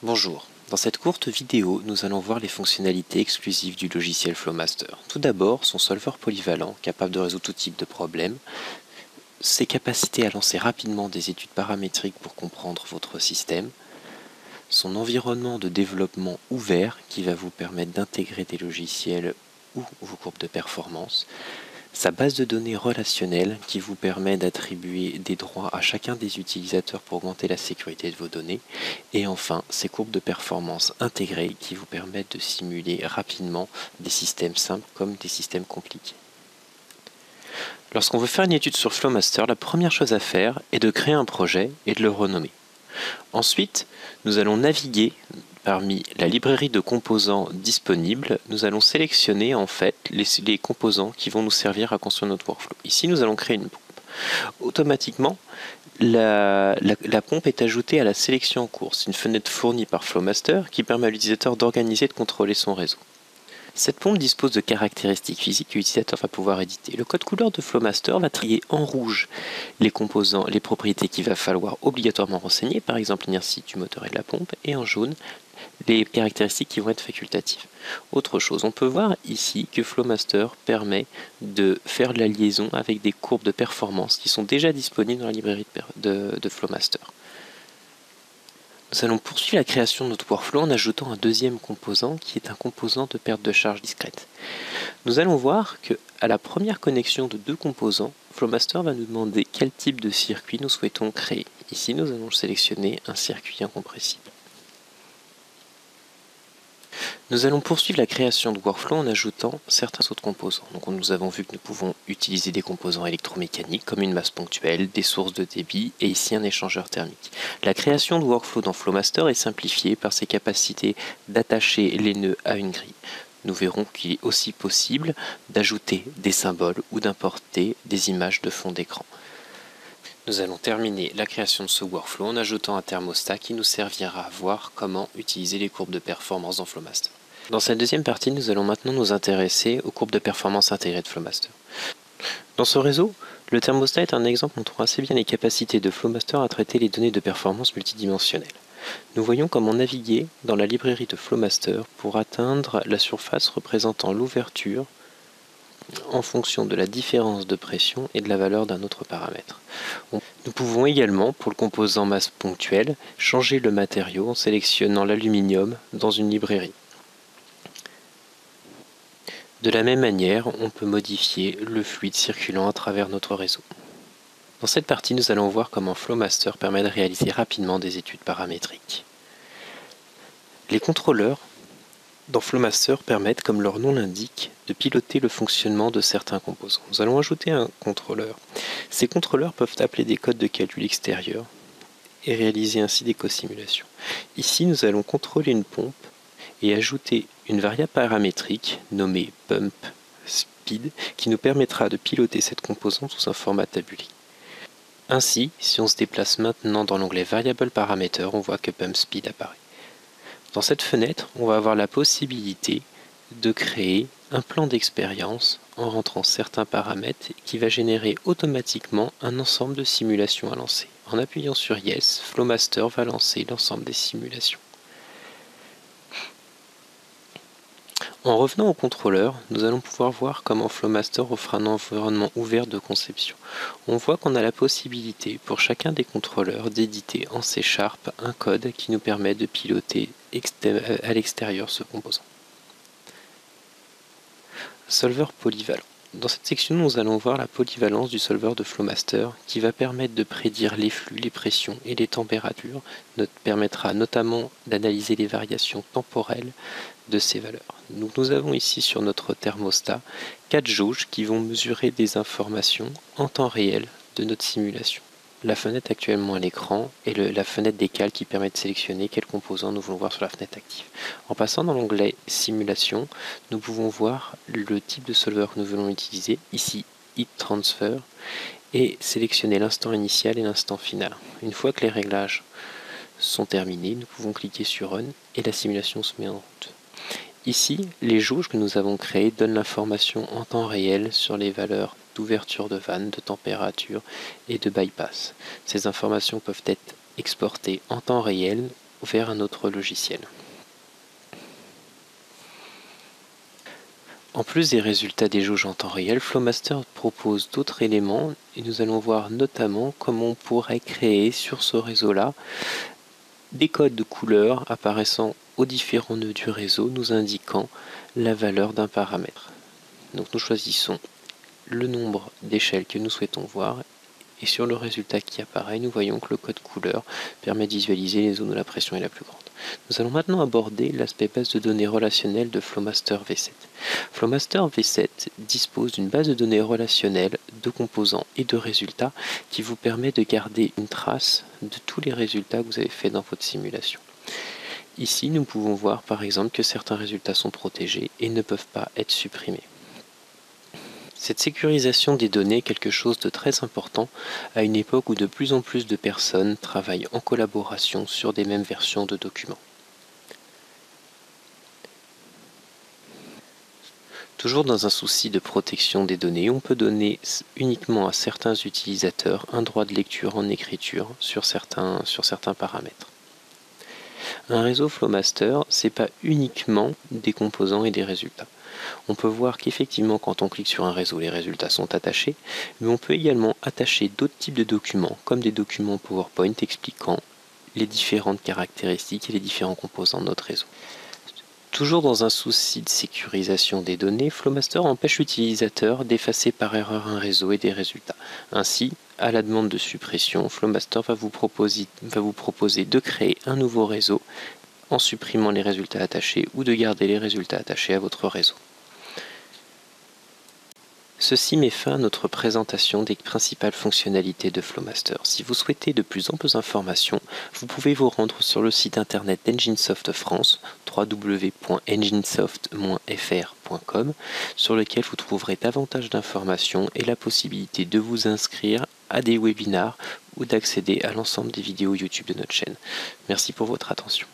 Bonjour, dans cette courte vidéo, nous allons voir les fonctionnalités exclusives du logiciel Flowmaster. Tout d'abord, son solver polyvalent, capable de résoudre tout type de problème, ses capacités à lancer rapidement des études paramétriques pour comprendre votre système, son environnement de développement ouvert qui va vous permettre d'intégrer des logiciels ou vos courbes de performance, sa base de données relationnelle qui vous permet d'attribuer des droits à chacun des utilisateurs pour augmenter la sécurité de vos données. Et enfin, ses courbes de performance intégrées qui vous permettent de simuler rapidement des systèmes simples comme des systèmes compliqués. Lorsqu'on veut faire une étude sur Flowmaster, la première chose à faire est de créer un projet et de le renommer. Ensuite, nous allons naviguer parmi la librairie de composants disponibles. Nous allons sélectionner en fait les composants qui vont nous servir à construire notre workflow. Ici, nous allons créer une pompe. Automatiquement, la pompe est ajoutée à la sélection en cours. C'est une fenêtre fournie par Flowmaster qui permet à l'utilisateur d'organiser et de contrôler son réseau. Cette pompe dispose de caractéristiques physiques que l'utilisateur va pouvoir éditer. Le code couleur de Flowmaster va trier en rouge les composants, les propriétés qu'il va falloir obligatoirement renseigner, par exemple l'inertie du moteur et de la pompe, et en jaune les caractéristiques qui vont être facultatives. Autre chose, on peut voir ici que Flowmaster permet de faire de la liaison avec des courbes de performance qui sont déjà disponibles dans la librairie de Flowmaster. Nous allons poursuivre la création de notre workflow en ajoutant un deuxième composant qui est un composant de perte de charge discrète. Nous allons voir que à la première connexion de deux composants, Flowmaster va nous demander quel type de circuit nous souhaitons créer. Ici, nous allons sélectionner un circuit incompressible. Nous allons poursuivre la création de workflow en ajoutant certains autres composants. Donc nous avons vu que nous pouvons utiliser des composants électromécaniques comme une masse ponctuelle, des sources de débit et ici un échangeur thermique. La création de workflow dans Flowmaster est simplifiée par ses capacités d'attacher les nœuds à une grille. Nous verrons qu'il est aussi possible d'ajouter des symboles ou d'importer des images de fond d'écran. Nous allons terminer la création de ce workflow en ajoutant un thermostat qui nous servira à voir comment utiliser les courbes de performance dans Flowmaster. Dans cette deuxième partie, nous allons maintenant nous intéresser aux courbes de performance intégrées de Flowmaster. Dans ce réseau, le thermostat est un exemple montrant assez bien les capacités de Flowmaster à traiter les données de performance multidimensionnelles. Nous voyons comment naviguer dans la librairie de Flowmaster pour atteindre la surface représentant l'ouverture en fonction de la différence de pression et de la valeur d'un autre paramètre. Nous pouvons également, pour le composant masse ponctuelle, changer le matériau en sélectionnant l'aluminium dans une librairie. De la même manière, on peut modifier le fluide circulant à travers notre réseau. Dans cette partie, nous allons voir comment Flowmaster permet de réaliser rapidement des études paramétriques. Les contrôleurs dans Flowmaster permettent, comme leur nom l'indique, de piloter le fonctionnement de certains composants. Nous allons ajouter un contrôleur. Ces contrôleurs peuvent appeler des codes de calcul extérieurs et réaliser ainsi des co-simulations. Ici, nous allons contrôler une pompe et ajouter une variable paramétrique nommée pump speed qui nous permettra de piloter cette composante sous un format tabulé. Ainsi, si on se déplace maintenant dans l'onglet Variable Parameter, on voit que pump speed apparaît. Dans cette fenêtre, on va avoir la possibilité de créer un plan d'expérience en rentrant certains paramètres qui va générer automatiquement un ensemble de simulations à lancer. En appuyant sur Yes, Flowmaster va lancer l'ensemble des simulations. En revenant au contrôleur, nous allons pouvoir voir comment Flowmaster offre un environnement ouvert de conception. On voit qu'on a la possibilité pour chacun des contrôleurs d'éditer en C# un code qui nous permet de piloter à l'extérieur ce composant. Solver polyvalent. Dans cette section, nous allons voir la polyvalence du solver de Flowmaster qui va permettre de prédire les flux, les pressions et les températures, permettra notamment d'analyser les variations temporelles de ces valeurs. Donc nous avons ici sur notre thermostat 4 jauges qui vont mesurer des informations en temps réel de notre simulation. La fenêtre actuellement à l'écran et la fenêtre d'écale qui permet de sélectionner quels composants nous voulons voir sur la fenêtre active. En passant dans l'onglet Simulation, nous pouvons voir le type de solver que nous voulons utiliser, ici Heat Transfer, et sélectionner l'instant initial et l'instant final. Une fois que les réglages sont terminés, nous pouvons cliquer sur Run et la simulation se met en route. Ici, les jauges que nous avons créées donnent l'information en temps réel sur les valeurs d'ouverture de vanne, de température et de bypass. Ces informations peuvent être exportées en temps réel vers un autre logiciel. En plus des résultats des jauges en temps réel, Flowmaster propose d'autres éléments et nous allons voir notamment comment on pourrait créer sur ce réseau-là des codes de couleurs apparaissant aux différents nœuds du réseau, nous indiquant la valeur d'un paramètre. Donc nous choisissons le nombre d'échelles que nous souhaitons voir et sur le résultat qui apparaît, nous voyons que le code couleur permet de visualiser les zones où la pression est la plus grande. Nous allons maintenant aborder l'aspect base de données relationnelle de Flowmaster V7. Flowmaster V7 dispose d'une base de données relationnelle de composants et de résultats qui vous permet de garder une trace de tous les résultats que vous avez faits dans votre simulation. Ici, nous pouvons voir par exemple que certains résultats sont protégés et ne peuvent pas être supprimés. Cette sécurisation des données est quelque chose de très important à une époque où de plus en plus de personnes travaillent en collaboration sur des mêmes versions de documents. Toujours dans un souci de protection des données, on peut donner uniquement à certains utilisateurs un droit de lecture en écriture sur certains paramètres. Un réseau Flowmaster, ce n'est pas uniquement des composants et des résultats. On peut voir qu'effectivement, quand on clique sur un réseau, les résultats sont attachés, mais on peut également attacher d'autres types de documents, comme des documents PowerPoint expliquant les différentes caractéristiques et les différents composants de notre réseau. Toujours dans un souci de sécurisation des données, Flowmaster empêche l'utilisateur d'effacer par erreur un réseau et des résultats. Ainsi, à la demande de suppression, Flowmaster va vous proposer de créer un nouveau réseau en supprimant les résultats attachés ou de garder les résultats attachés à votre réseau. Ceci met fin à notre présentation des principales fonctionnalités de Flowmaster. Si vous souhaitez de plus amples informations, vous pouvez vous rendre sur le site internet d'Enginesoft France, www.enginesoft-fr.com, sur lequel vous trouverez davantage d'informations et la possibilité de vous inscrire à des webinars ou d'accéder à l'ensemble des vidéos YouTube de notre chaîne. Merci pour votre attention.